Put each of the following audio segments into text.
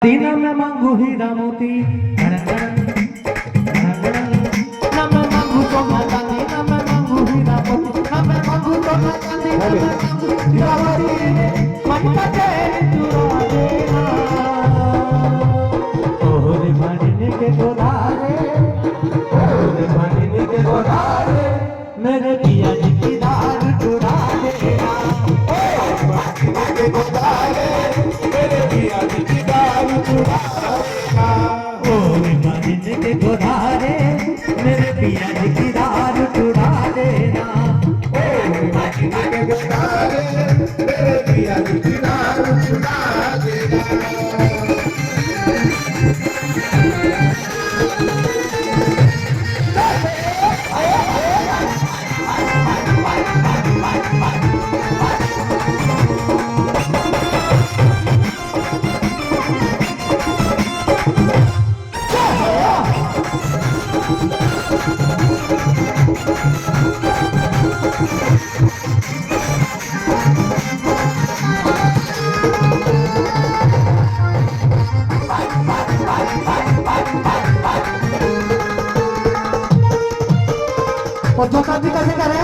तीना में मांगू हीरा मोती ना मैं मांगू सोना चांदी ना मैं मांगू हीरा मोती ना मैं मांगू सोना चांदी ना मैं मांगू हीरा मोती मन का चैन चुरा देना ओरे मानिने के गोदारे ओरे मानिने के गोदारे मेरे पिया जी की दाल चुरा देना ओरे मानिने के गोदारे मेरे पिया जी की दाल चुरा देना ओरे मानिने के गोदारे मेरे पिया जी की दाल चुरा देना ओरे मानिने के गोदारे मेरे पिया जी की दाल चुरा देना और जो शादी कैसे करें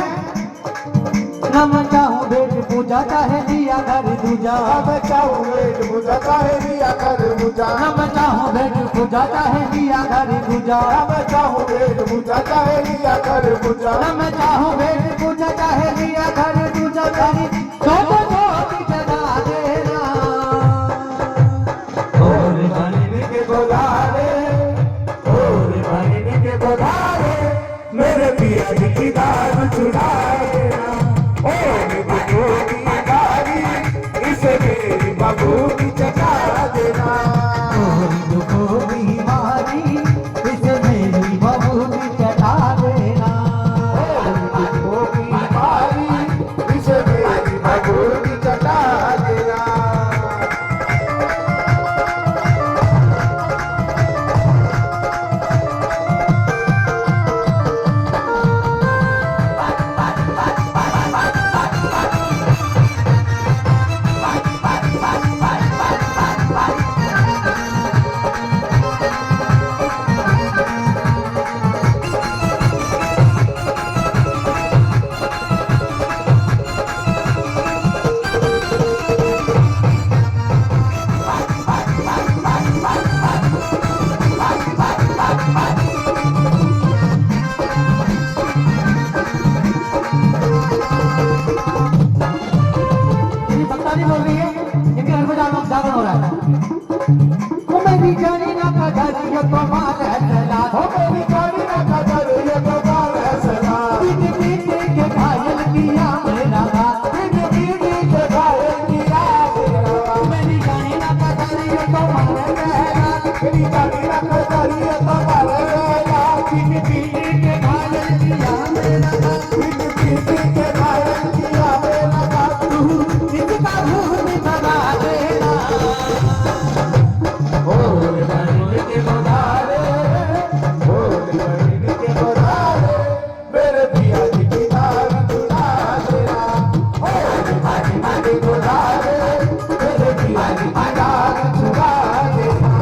ना मैं चाहूँ भेंट पूजा चाहे लिया घर दूजा मैं चाहूँ भेंट पूजा चाहे लिया घर दूजा ना मैं चाहूँ भेंट पूजा चाहे लिया घर दूजा मैं चाहूँ भेंट पूजा चाहे लिया घर दूजा ना मैं चाहूँ भेंट पूजा चाहे लिया घर दूजा तेरी छोटे छोटी जगा देना और मानिने के गोदारे और मानिने के गोदारे मेरे पिया जी की दाल चुरा देना ओरे बाबू की गाड़ी इसे मेरी बाबू की चचा देना ओरे दुखों की मारी इसे मेरी बाबू की चचा देना ओरे दुखों की मारी इसे मेरी बाबू की चचा देना मेरी जानी ना कदर ये तो मार है सला हो मेरी जानी ना कदर ये तो मार है सला बिन बीते के घायल किया मेरा बिन बीते के घायल किया मेरा मेरी जानी ना कदर ये तो मार है सला मेरी जानी ना कदर ये तो मार है सला बिन बीते के घायल किया मेरा बिन बीते के घायल किया मेरा तू इसका मुंह निभा देना ओरे मानिने के गोदारे मेरे पिया जी की दाल चुरा देना ओरे मानिने के गोदारे मेरे पिया जी की दाल चुरा देना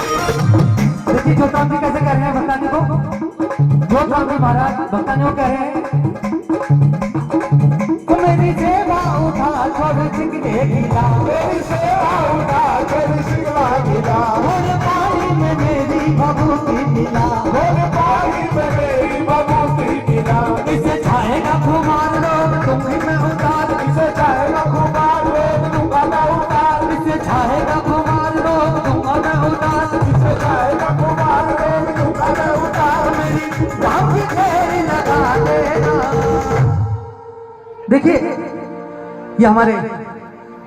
देखिए जो काम भी कैसे कर रहे हैं भक्तानी को जो काम भी महाराज भक्तानी को कह रहे हैं मेरी सेवा उठा छोड़ सिंगले गिला मेरी सेवा उठा छोड़ सिंगला गिला और पानी में मेरी भभूति मिला और पानी में मेरी भभूति मिला इसे छाएगा खुमार लोग तुम्हें मैं उतार देखिए ये हमारे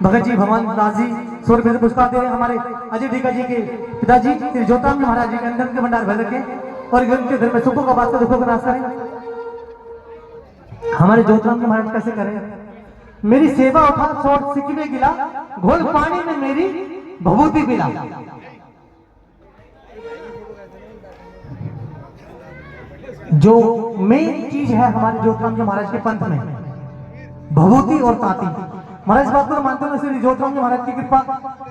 भगत जी भगवान दास जी 100 रुपए से पुरस्कार दे रहे हैं हमारे अजय डीका जी के पिताजी श्री ज्योताम महाराज जी के अंदर के भंडार भर रखे और उनके घर में सुखों का बात का दुखों का नाश करें। हमारे ज्योताम महाराज कैसे करें? मेरी सेवा उठा छोड़ सिक्के गिला, घोल पानी में मेरी भभूति पिला। जो मेन चीज है हमारे ज्योतिराम जी महाराज के पंथ में, भभूति और तांती। महाराज इस बात को मानते हैं श्री ज्योतिराम जी महाराज की कृपा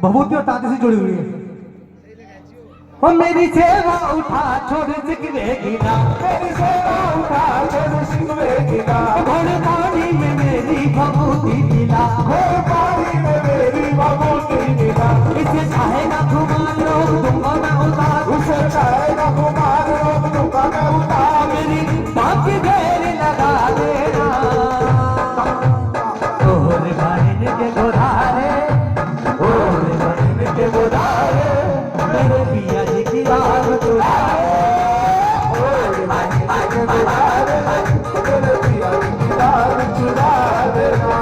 भभूति और तांती से जुड़ी हुई है। और मेरी सेवा उठा छोड़ सिकवे गिला, मेरी सेवा उठा छोड़ सिकवे गिला, घोड़ पानी में मेरी भभूति मिला, घोड़ पानी में मेरी भभूति मिला। इसे चाहेगा घुमा लोग दूंगा मैं उतार, उसे चाहेगा घुमार रोक दूंगा मैं उतार। मेरी बाकी घेर लगा देना, और बहन के गोधारे, और बहन के गोदारे, मेरे पिया जी की राह तुराए। और बहन के गोदारे, मेरे पिया की राह चुरा देना।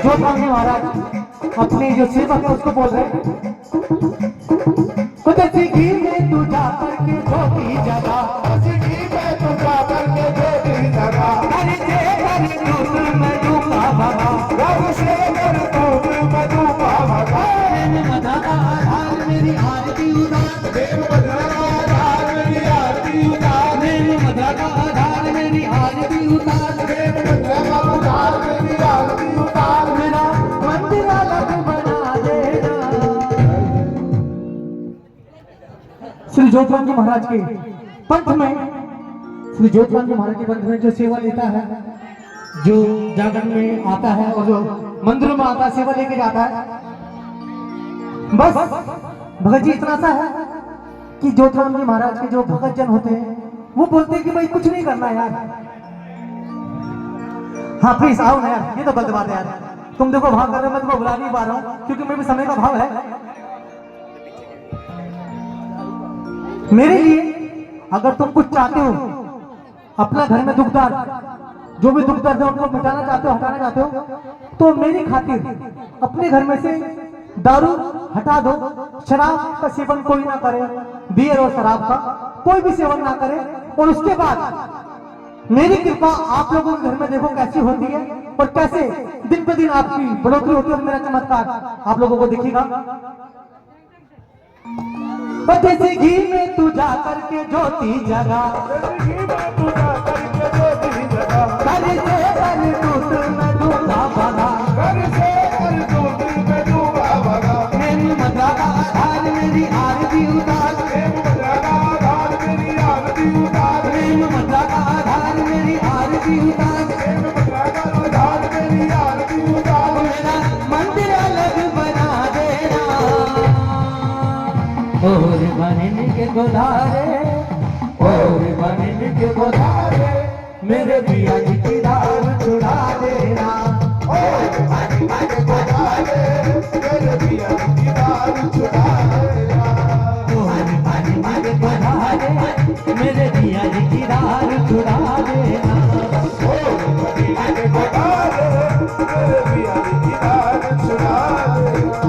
ज्योतिराम जी महाराज अपने जो सेवक है उसको बोल रहे हैं, कुदरती घी में तू जा करके धोती जगा, सिटी में तू जा करके देती लगा, घर से घर दूर में डूबा भगा, घर से घर दूर में डूबा भगा। प्रेम मधा का आधार मेरी आरती उतार, प्रेम मधा का आधार मेरी आरती उतार, प्रेम मधा का आधार मेरी आरती उतार, प्रेम मधा का आधार मेरी आरती उतार। मेरा मंदिर अलग बना देना। श्री ज्योतिराम जी महाराज के पंथ में, श्री ज्योतिराम जी महाराज के पंथ में जो सेवा लेता है, जो जागरण में आता है और जो मंदिरों में आता है सेवा लेके जाता है, बस भगत जी इतना सा है कि ज्योतिराम जी महाराज के जो भगत जन होते हैं वो बोलते हैं कि भाई कुछ नहीं करना यार, हाँ प्लीज आओ ना यार, ये तो गलत बात है यार, तुम देखो भाव कर रहे हो, मैं तुमको बुला नहीं पा रहा हूँ क्योंकि मेरे भी समय का भाव है। मेरे लिए अगर तुम कुछ चाहते हो, अपना घर में दुखदार जो भी दुख दर्द है उनको मिटाना चाहते हो, हटाना चाहते हो, तो मेरी खातिर अपने घर में से दारू हटा दो, शराब का सेवन कोई ना करे, बियर और शराब का कोई भी सेवन ना करे, और उसके बाद मेरी कृपा आप लोगों के घर में देखो कैसी होती है और कैसे दिन पे दिन आपकी बढ़ोतरी होती है और मेरा चमत्कार आप लोगों को दिखेगा। जैसे घी में तू जा करके ज्योति जगा, घी में तू जा करके ज्योति जगा, घर से घर दूत में डूबा भगा, घर से घर दूर में डूबा भगा। प्रेम मधा का आधार मेरी आरती उतार, प्रेम मधा का आधार मेरी आरती उतार, प्रेम मधा का आधार मेरी आरती उतार, प्रेम मधा का आधार मेरी आरती उतार। मेरा मंदिर अलग बना देना, और बहन के गोधारे, और बहन के गोधारे मेरे पिया जी की दाल चुरा देना। और बहन के गोदारे, मेरे पिया की दाल चुरा देना। और बहन के गोधारे मेरे पिया जी की दाल चुरा देना। और बहन के गोदारे, मेरे पिया की दाल चुरा देना।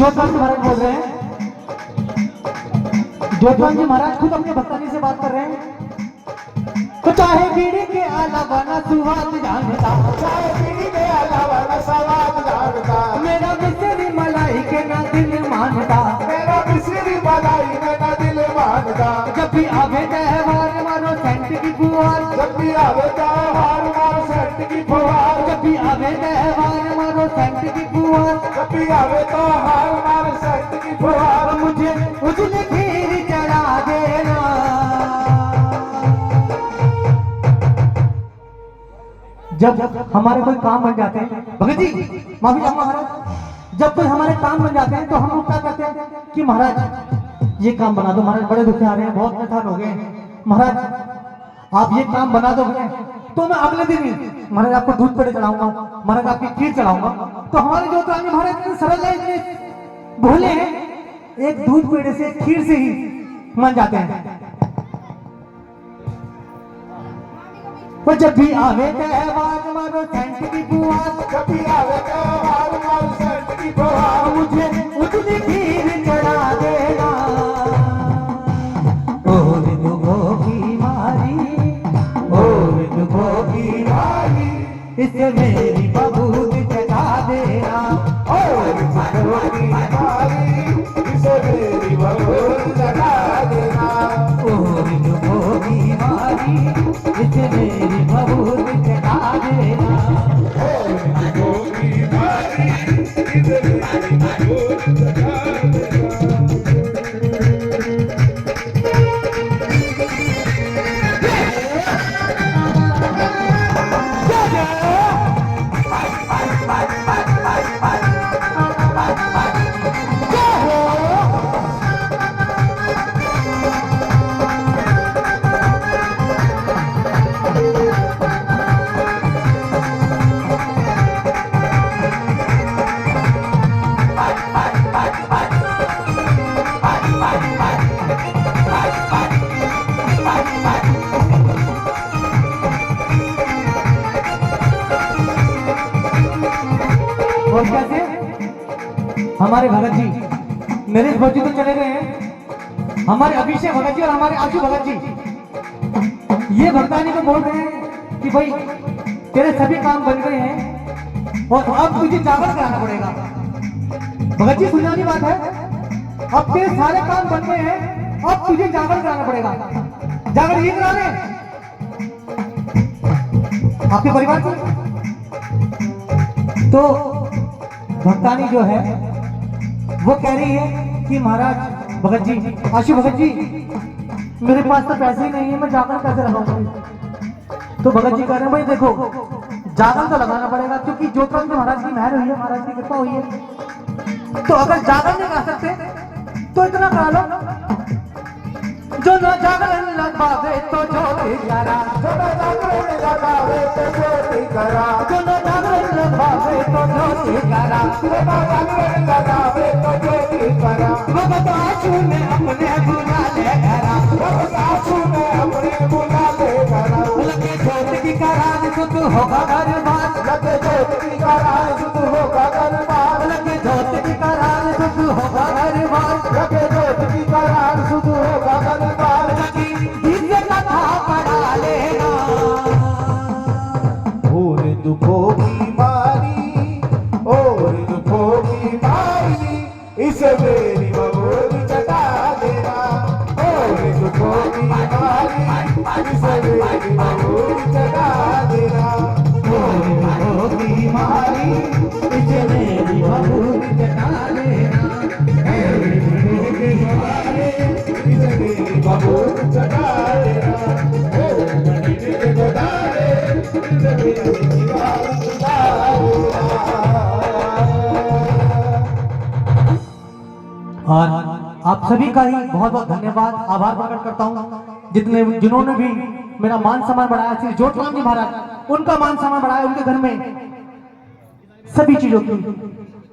जोतवान जी महाराज बोल रहे हैं। जोतवान जी महाराज खुद अपने भक्तानी से बात कर रहे हैं। तो चाहे बीड़ी के अलावा न सुहाग जानता, चाहे पीढ़ी के अलावा न सवाद जानता, मेरा मिसरी मलाई के ना दिल मानता, मेरा मिश्री मलाई में न दिल मानता। जब भी आवे त्योहार मारो सेंट की फुहार, जब भी आवे त्योहार मारो सेंट की फुहार, जब भी आवे त्योहार मारो सेंट की फुहार, जब भी आवे त्योहार मारो सेंट की फुहार। मुझे उजले खीर चढ़ा देना। जब हमारे कोई काम बन जाते हैं, भगत जी माफी चाहूंगा महाराज, जब कोई हमारे काम बन जाते हैं तो हम लोग क्या कहते हैं कि महाराज ये काम बना दो, महाराज बड़े दुखी आ रहे हैं, बहुत मेहनत हो गए हैं, महाराज आप ये काम बना दोगे तो मैं अगले दिन ही महाराज आपको दूध पेड़े चढ़ाऊंगा, महाराज आपकी खीर चढ़ाऊंगा। तो हमारे जो तो महाराज इतने सरल है, इतने भोले हैं, एक दूध पेड़े से खीर से ही मान जाते हैं। वो जब भी आवे त्योहार मारो सेंट की फुहार, जब भी आवे त्योहार मारो सेंट की फुहार। मुझे उजली खीर चढ़ा देना। और दुखों की मारी, और दुखों की मारी, इसे मेरी बबूत चढ़ा देना। और दुखों की मारी, इसे मेरी बबूत चढ़ा देना। और दुखों की मारी, इसे मेरी बबूत चढ़ा देना। और दुखों की मारी, इसे मेरी बबूत चढ़ा देना। और कैसे हमारे भगत जी नरेश भगत जी तो चले गए हैं, हमारे अभिषेक भगत जी और हमारे आशु भगत जी ये भगतानी को बोल रहे हैं कि भाई तेरे सभी काम बन गए हैं और अब तुझे जागरण कराना पड़ेगा। भगत जी सुनने वाली बात है, अब तेरे सारे काम बन गए हैं, अब तुझे जागरण कराना पड़ेगा। जागरण ये करा रहे हैं आपके परिवार से। तो भक्तानी जो है वो कह रही है कि महाराज भगत जी, आशु भगत जी, मेरे पास तो पैसे ही नहीं है, मैं जागरण कैसे लगाऊंगा। तो भगत जी कह रहे हैं भाई देखो जागरण तो लगाना पड़ेगा, क्योंकि जोतवान जी महाराज की मेहर हुई है, महाराज की कृपा हुई है। तो अगर जागरण नहीं कर सकते तो इतना करा लो, जो न जागरण लगावे तो ज्योति करा, जो न जागरण लगावे तो ज्योति करा, जो न जागरण लगावे तो ज्योति करा। जो न जागरण लगावे तो ज्योति करा। भगत आशु ने अपने बुला ले करा, भगत आशु ने अपने बुला ले करा। लगे ज्योति की करान सुध होगा दरबार, लगे ज्योति की करान सुध होगा दरबार, लगे ज्योति की करान सुध होगा दरबार, लगे ज्योति की करान सुध होगा दरबार। दिव्य कथा पढ़ा लेना। और दुखों की मारी, और दुखों की मारी, इसे मेरी बबूल चढ़ा देना। और दुखों की मारी, इसे मेरी बबूल चढ़ा देना। और दुखों की मारी, इसे मेरी बबूल चढ़ा देना। इसे मेरी बबूल चढ़ा देना। इसे मेरी बबूल चढ़ा देना। और आप सभी का ही बहुत बहुत धन्यवाद, आभार प्रकट करता हूँ जिन्होंने भी मेरा मान सम्मान बढ़ाया। श्री जोतवान जी महाराज उनका मान सम्मान बढ़ाया, उनके घर में सभी चीजों की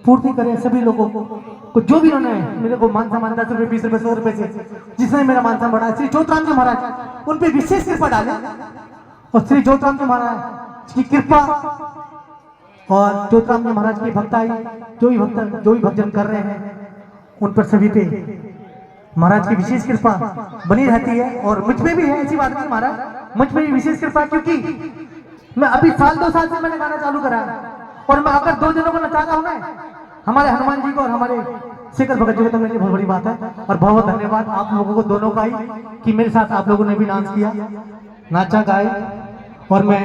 पूर्ति करें, सभी लोगों को जो भी उन्होंने मेरे को मान सम्मान 10 रुपए 20 रुपए 100 रुपए से जिसने मेरा मान सम्मान बढ़ाया, श्री ज्योतराम जी महाराज उन पे विशेष कृपा डाले, और श्री ज्योतराम जी महाराज की कृपा और ज्योतराम जी महाराज की भक्ताई, जो भी भक्तजन कर रहे हैं उन पर सभी पे महाराज की विशेष कृपा बनी रहती है। और मुझ पे भी है, ऐसी बात नहीं महाराज, मुझ पे भी विशेष कृपा, क्योंकि मैं अभी 1-2 साल से मैंने गाना चालू करा है, और मैं अगर 2 जनों को नचाता हूँ ना, हमारे हनुमान जी को और हमारे शेखर भगत जी को, तो मेरे लिए बहुत बड़ी बात है। और बहुत बहुत धन्यवाद आप लोगों को दोनों का ही कि मेरे साथ आप लोगों ने भी डांस किया, नाचा गाए, और मैं